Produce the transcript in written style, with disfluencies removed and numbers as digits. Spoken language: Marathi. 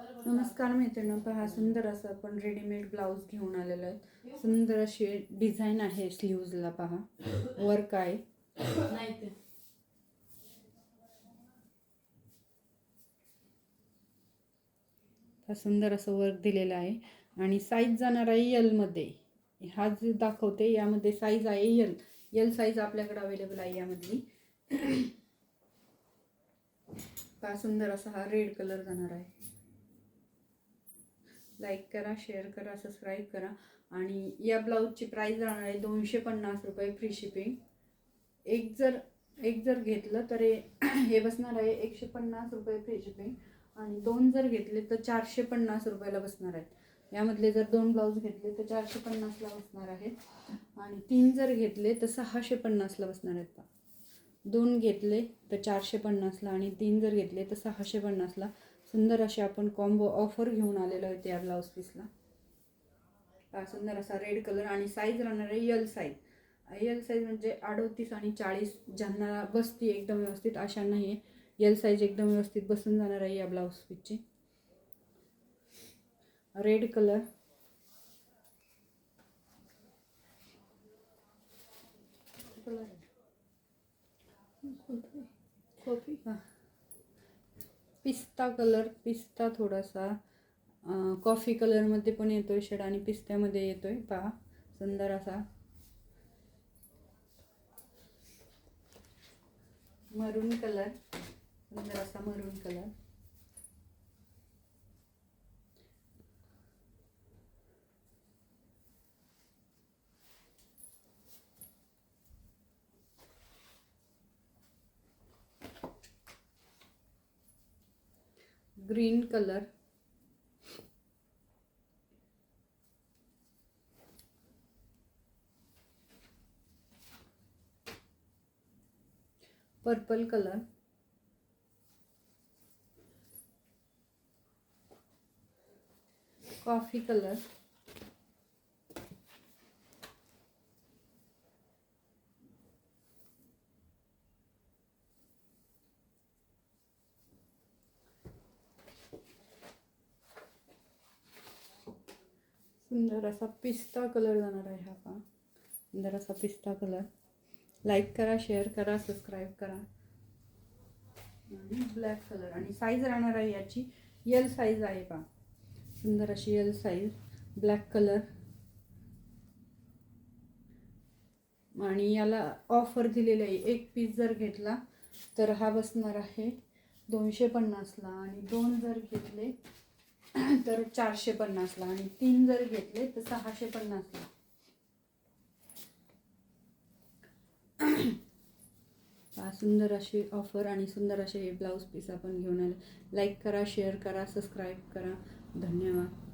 नमस्कार मैत्रिणी, पहा सुंदर असं आपण रेडीमेड ब्लाऊज घेऊन आलेलो आहे. सुंदर अशी डिझाईन आहे स्लीव्जला, पहा वर्क आहे. हा सुंदर असं वर्क दिलेलं आहे आणि साईज जाणार आहे यल मध्ये. हा जे दाखवते यामध्ये साईज आहे यल साईज आपल्याकडे अवेलेबल आहे यामधली. पहा सुंदर असा हा रेड कलर जाणार आहे. लाईक करा, शेअर करा, सबस्क्राईब करा. आणि या ब्लाऊजची प्राइस राहणार आहे 250 रुपये, फ्री शिपिंग. एक जर घेतलं तर हे बसणार आहे 150 रुपये फ्री शिपिंग. आणि दोन जर घेतले तर 450 रुपयाला बसणार आहेत. यामधले जर दोन ब्लाऊज घेतले तर 450ला बसणार आहेत. आणि तीन जर घेतले तर 650ला बसणार आहेत. दोन घेतले तर 450ला आणि तीन जर घेतले तर 650ला. सुंदर असे आपण कॉम्बो ऑफर घेऊन आलेलो आहे त्या ब्लाऊज पीसला. सुंदर असा रेड कलर आणि साईज राहणार आहे यल साईज. यल साईज म्हणजे 38 आणि 40 ज्यांना बसती एकदम व्यवस्थित अशा नाही. यल साईज एकदम व्यवस्थित बसून जाणार आहे या ब्लाऊज पीसची. रेड कलर, पिस्ता कलर, पिस्ता थोडासा कॉफी कलरमध्ये पण येतोय शेड आणि पिस्त्यामध्ये येतोय. पहा सुंदर असा मरून कलर, सुंदर असा मरून colour. Green colour, purple colour, coffee colour, सुंदर असा पिस्ता कलर जाणार आहे. हा पहा सुंदर असा पिस्ता कलर. लाईक करा, शेअर करा, सबस्क्राईब करा. आणि ब्लॅक कलर आणि साईज राहणार आहे याची यल साईज आहे. पहा सुंदर अशी यल साईज, ब्लॅक कलर. आणि याला ऑफर दिलेली आहे. एक पीस जर घेतला तर हा बसणार आहे 250ला आणि दोन जर घेतले तर 450ला आणि तीन जर घेतले तर 650ला. सुंदर अशी ऑफर आणि सुंदर असे हे ब्लाऊज पीस आपण घेऊन आले. लाईक करा, शेअर करा, सबस्क्राईब करा. धन्यवाद.